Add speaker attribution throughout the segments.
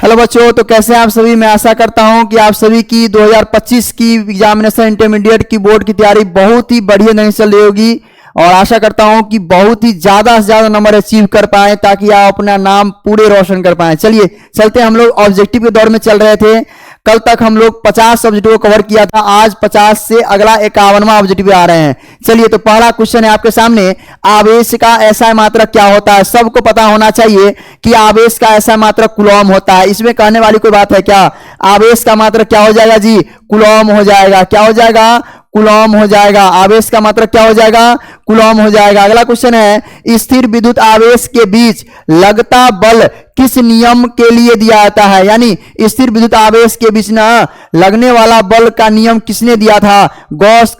Speaker 1: Hello बच्चों, तो कैसे हैं आप सभी। मैं आशा करता हूं कि आप सभी की 2025 की एग्जामिनेशन इंटरमीडिएट की बोर्ड की तैयारी बहुत ही बढ़िया ढंग से चल रही होगी और आशा करता हूं कि बहुत ही ज्यादा से ज्यादा नंबर अचीव कर पाएं ताकि आप अपना नाम पूरे रोशन कर पाएं। चलिए चलते हैं। हम लोग ऑब्जेक्टिव के दौर में चल रहे थे। कल तक हम लोग 50 सब्जेक्ट को कवर किया था। आज 50 से अगला 51वां ऑब्जेक्टिव आ रहे हैं। चलिए, तो पहला क्वेश्चन है आपके सामने, आवेश का ऐसा मात्रक क्या होता है। सबको पता होना चाहिए कि आवेश का ऐसा मात्रक कूलॉम होता है। इसमें कहने वाली कोई बात है क्या। आवेश का मात्रक क्या हो जाएगा जी, कूलॉम हो जाएगा। क्या हो जाएगा, कूलॉम हो जाएगा। आवेश का मात्रक क्या हो जाएगा, कूलॉम हो जाएगा। अगला क्वेश्चन है, स्थिर विद्युत आवेश के बीच लगता बल किस नियम के लिए दिया जाता है। यानी स्थिर विद्युत आवेश के बीच ना लगने वाला बल का नियम किसने दिया था। गॉस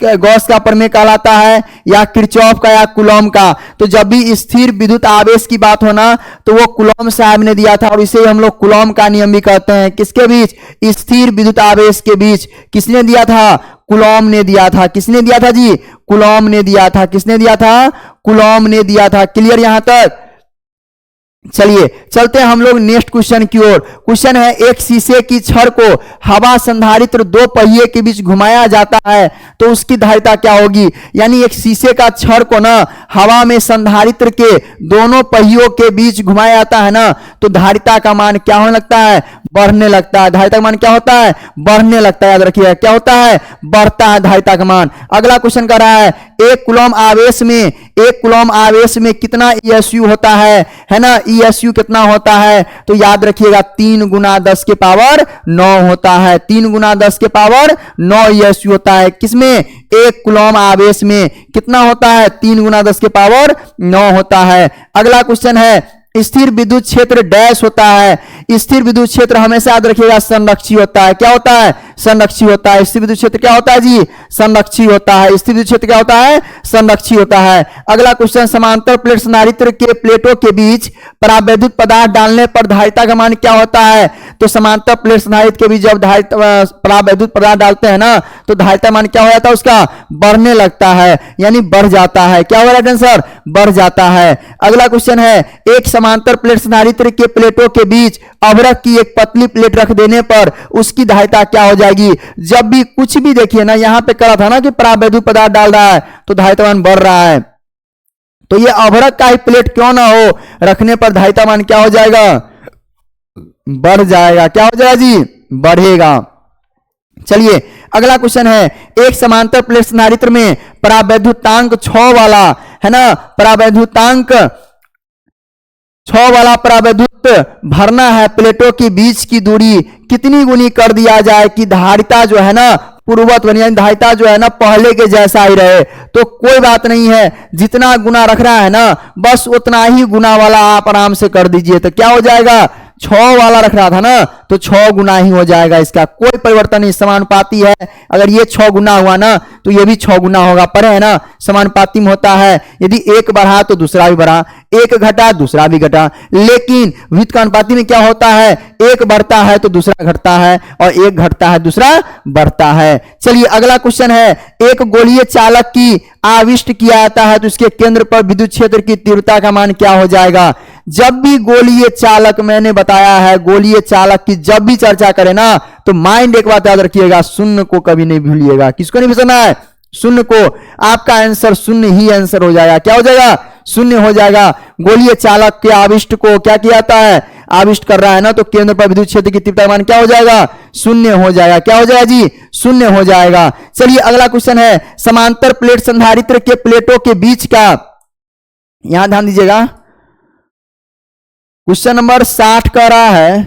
Speaker 1: का प्रमेय कहलाता है या किरचॉफ का या कूलॉम का। तो जब भी स्थिर विद्युत आवेश की बात होना तो वो कूलॉम साहब ने दिया था और इसे हम लोग कूलॉम का नियम भी कहते हैं। किसके बीच, स्थिर विद्युत आवेश के बीच किसने दिया था, कूलॉम ने दिया था। किसने दिया था जी, कूलॉम ने दिया था। किसने दिया था, कूलॉम ने दिया था। क्लियर यहां तक। चलिए चलते हैं हम लोग नेक्स्ट क्वेश्चन की ओर। क्वेश्चन है, एक शीशे की छड़ को हवा संधारित्र दो पहिए के बीच घुमाया जाता है तो उसकी धारिता क्या होगी। यानी एक शीशे का छड़ को ना हवा में संधारित्र के दोनों पहियों के बीच घुमाया जाता है ना तो धारिता का मान क्या होने लगता है, बढ़ने लगता है। धारिता का मान क्या होता है, बढ़ने लगता है। याद रखिए क्या होता है, बढ़ता है धारिता का मान। अगला क्वेश्चन कर रहा है, एक कूलॉम आवेश में कितना ESU होता है ना। ESU कितना होता है तो याद रखिएगा 3 गुना 10 के पावर 9 होता है। 3 गुना 10 के पावर 9 ESU होता है। किसमें, एक कूलॉम आवेश में कितना होता है, 3 गुना 10 के पावर 9 होता है। अगला क्वेश्चन है, स्थिर विद्युत क्षेत्र डैश होता है। स्थिर विद्युत क्षेत्र हमेशा याद रखिएगा संरक्षी होता है। क्या होता है, संरक्षी होता है। स्थिर विद्युत क्षेत्र क्या होता है जी, संरक्षी होता है। स्थिर विद्युत क्षेत्र क्या होता है, संरक्षी होता है। अगला क्वेश्चन, समांतर प्लेट संधारित्र के प्लेटों के बीच परावैद्युत पदार्थ डालने पर धारिता का मान क्या होता है। तो समांतर प्लेट संधारित्र के बीच जब परावैद्युत पदार्थ डालते हैं ना तो धारिता मान क्या हो जाता है, उसका बढ़ने लगता है यानी बढ़ जाता है। क्या हो रहा है आंसर, बढ़ जाता है। अगला क्वेश्चन है, एक समांतर प्लेट संधारित्र के प्लेटों के बीच अभ्रक की एक पतली प्लेट रख देने पर उसकी धारिता क्या हो जाएगी। जब भी कुछ भी देखिए ना, यहां पे करा था ना कि परावैद्युत पदार्थ डाल रहा है तो धारिता मान बढ़ रहा है। तो ये अभ्रक का ही प्लेट क्यों ना हो, रखने पर धारिता मान क्या हो जाएगा, बढ़ जाएगा। क्या हो जाएगा जी, बढ़ेगा। चलिए अगला क्वेश्चन है, एक समांतर प्लेट संधारित्र में परावैद्युतांक 6 वाला है ना, परावैद्युतांक 6 वाला परावैद्युत भरना है। प्लेटों के बीच की दूरी कितनी गुनी कर दिया जाए कि धारिता जो है ना पूर्ववत बनी, यानी धारिता जो है ना पहले के जैसा ही रहे। तो कोई बात नहीं है, जितना गुना रख रहा है ना बस उतना ही गुना वाला आप आराम से कर दीजिए। तो क्या हो जाएगा, 6 वाला रख रहा था ना तो 6 गुना ही हो जाएगा। इसका कोई परिवर्तन नहीं, समानुपाती है। अगर ये 6 गुना हुआ ना तो ये भी 6 गुना होगा। पर है ना समानुपाती में होता है, यदि एक बढ़ा तो दूसरा भी बढ़ा, एक घटा दूसरा भी घटा। लेकिन व्युत्क्रमानुपाती में क्या होता है, एक बढ़ता है तो दूसरा घटता है और एक घटता है दूसरा बढ़ता है। चलिए अगला क्वेश्चन है, एक गोलीय चालक की आविष्ट किया जाता है तो इसके केंद्र पर विद्युत क्षेत्र की तीव्रता का मान क्या हो जाएगा। जब भी गोलीय चालक, मैंने बताया है गोलीय चालक की जब भी चर्चा करें ना तो माइंड एक बात याद रखिएगा, शून्य को कभी नहीं भूलिएगा। किसको नहीं भूलना है, शून्य को। आपका आंसर शून्य ही आंसर हो जाएगा। क्या हो जाएगा, शून्य हो जाएगा। गोलीय चालक के आविष्ट को क्या किया जाता है, आविष्ट कर रहा है ना तो केंद्र पर विद्युत क्षेत्र की तीव्रता मान क्या हो जाएगा, शून्य हो जाएगा। क्या हो जाएगा जी, शून्य हो जाएगा। चलिए अगला क्वेश्चन है, समांतर प्लेट संधारित्र के प्लेटों के बीच का, यहां ध्यान दीजिएगा, क्वेश्चन नंबर 60 कह रहा है,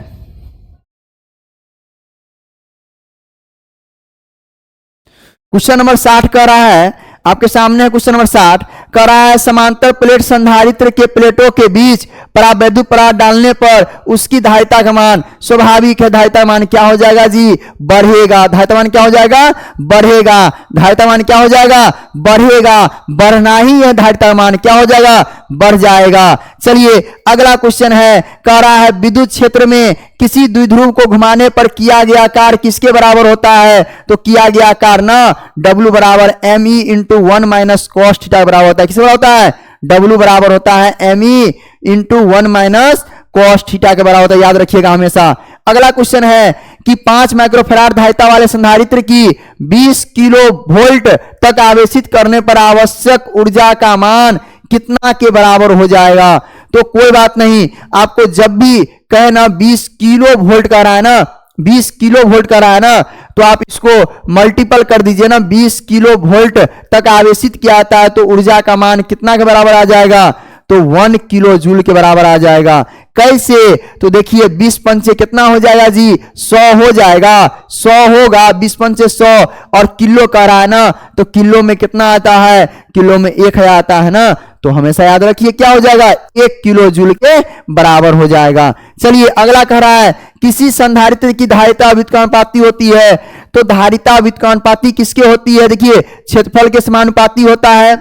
Speaker 1: क्वेश्चन नंबर 60 कह रहा है आपके सामने है। क्वेश्चन नंबर 60 कह रहा है, समांतर प्लेट संधारित्र के प्लेटों के बीच परावैद्युत पदार्थ डालने पर उसकी धारिता का मान, स्वाभाविक है धारिता मान क्या हो जाएगा जी, बढ़ेगा। धारिता मान क्या हो जाएगा, बढ़ेगा। धारिता मान क्या हो जाएगा, बढ़ेगा। बढ़ना ही है, धारिता मान क्या हो जाएगा, बढ़ जाएगा। चलिए अगला क्वेश्चन है, कह रहा है विद्युत क्षेत्र में किसी द्विध्रुव को घुमाने पर किया गया कार्य किसके बराबर होता है। तो किया गया कार्य ना W बराबर ME into 1 minus cos theta बराबर होता है। किसके बराबर होता है, W बराबर होता है ME into 1 minus cos theta के बराबर होता है। याद रखिएगा हमेशा। अगला क्वेश्चन है कि 5 माइक्रोफैराड धारिता वाले संधारित्र की 20 किलो वोल्ट तक आवेशित करने पर आवश्यक ऊर्जा का मान कितना के बराबर हो जाएगा। तो कोई बात नहीं, आपको जब भी कहे ना 20 किलो वोल्ट का रहा है ना, 20 किलो वोल्ट का रहा है ना, तो आप इसको मल्टीपल कर दीजिए ना, 20 किलो वोल्ट तक आवेशित किया जाता है तो ऊर्जा का मान कितना के बराबर आ जाएगा, तो 1 किलो जूल के बराबर आ जाएगा। कैसे, तो देखिए 20 पंचे कितना हो जाएगा जी, 100 हो जाएगा, 100 होगा, 20 पंचे 100, और किलो का रहा है ना, तो किलो में कितना आता है, किलो में 1000 आता है ना, तो हमेशा याद रखिए क्या हो जाएगा, 1 किलो जूल के बराबर हो जाएगा। चलिए अगला कह रहा है किसी संधारित्र की धारिता व्युत्क्रमानुपाती होती है, तो धारिता व्युत्क्रमानुपाती किसके होती है, देखिए क्षेत्रफल के समानुपाती होता है,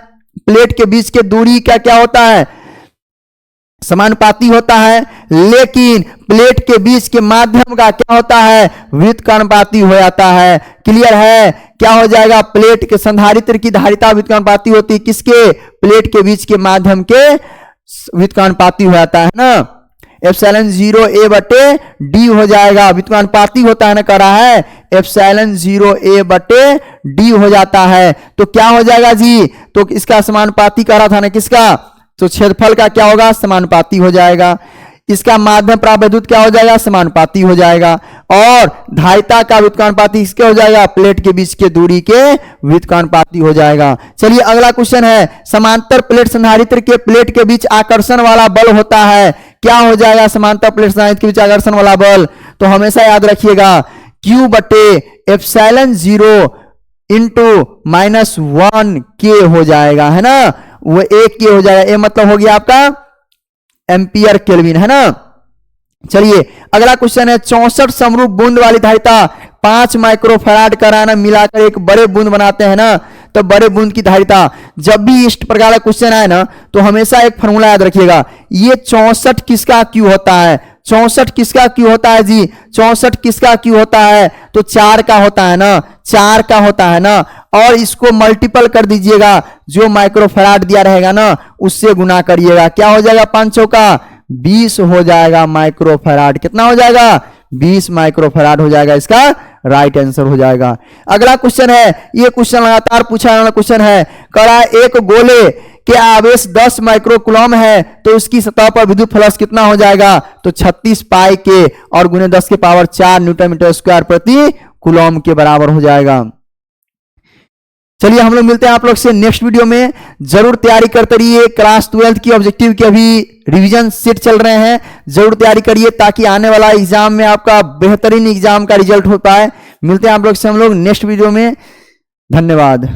Speaker 1: प्लेट के बीच के दूरी का क्या होता है, समानुपाती होता है, लेकिन प्लेट के बीच के माध्यम का क्या होता है, व्युत्क्रमानुपाती हो जाता है। क्लियर है, क्या हो जाएगा, प्लेट के संधारित्र की धारिता व्युत्क्रमानुपाती होती है किसके, प्लेट के बीच के माध्यम के व्युत्क्रमानुपाती हो जाता है ना, एप्सिलॉन 0 a बटे डी हो जाएगा, व्युत्क्रमानुपाती होता है ना, कह रहा है एप्सिलॉन 0 a बटे डी हो जाता है, तो क्या हो जाएगा जी, तो इसका समानुपाती कह रहा था ना किसका, तो क्षेत्रफल का क्या होगा, समानुपाती हो जाएगा, इसका माध्यम प्राप्त विद्युत क्या हो जाएगा, समानुपाती हो जाएगा, और धारिता का व्युत्क्रमानुपाती किसके हो जाएगा, प्लेट के बीच के दूरी के व्युत्क्रमानुपाती हो जाएगा। चलिए अगला क्वेश्चन है, समांतर प्लेट संधारित्र के प्लेट के बीच आकर्षण वाला बल होता है, क्या हो जाएगा समांतर प्लेट संधारित्र के बीच आकर्षण वाला बल, तो हमेशा याद रखिएगा Q बटे एप्सिलॉन 0 इंटू -1 के हो जाएगा, है ना, वो 1 के हो जाएगा, ये मतलब हो गया आपका एम्पियर केल्विन, है ना। चलिए अगला क्वेश्चन है 64 समरूप बूंद वाली धारिता 5 माइक्रोफैराड कराना मिलाकर एक बड़े बूंद बनाते हैं ना, तो बड़े बूंद की धारिता, जब भी इस प्रकार का क्वेश्चन आए ना, तो हमेशा एक फॉर्मूला याद रखिएगा, ये 64 किसका क्यू होता है, 64 किसका क्यू होता है जी, 64 किसका क्यू होता है, तो 4 का होता है ना, 4 का होता है ना, और इसको मल्टीपल कर दीजिएगा, जो माइक्रोफैराड दिया रहेगा ना उससे गुना करिएगा, क्या हो जाएगा, 5 चौका 20 हो जाएगा माइक्रोफैराड, कितना हो जाएगा, 20 माइक्रोफैराड हो जाएगा, इसका राइट आंसर हो जाएगा। अगला क्वेश्चन है, ये क्वेश्चन लगातार पूछा जाने वाला क्वेश्चन है, कड़ा एक गोले के आवेश 10 माइक्रोकूलम है तो उसकी सतह पर विद्युत फ्लक्स कितना हो जाएगा, तो 36 पाई के और गुने 10 के पावर 4 न्यूटन मीटर स्क्वायर प्रति कूलम के बराबर हो जाएगा। चलिए हम लोग मिलते हैं आप लोग से नेक्स्ट वीडियो में, जरूर तैयारी करते रहिए, क्लास 12 की ऑब्जेक्टिव के अभी रिवीजन सेट चल रहे हैं, जरूर तैयारी करिए ताकि आने वाला एग्जाम में आपका बेहतरीन एग्जाम का रिजल्ट हो पाए। मिलते हैं आप लोग से हम लोग नेक्स्ट वीडियो में, धन्यवाद।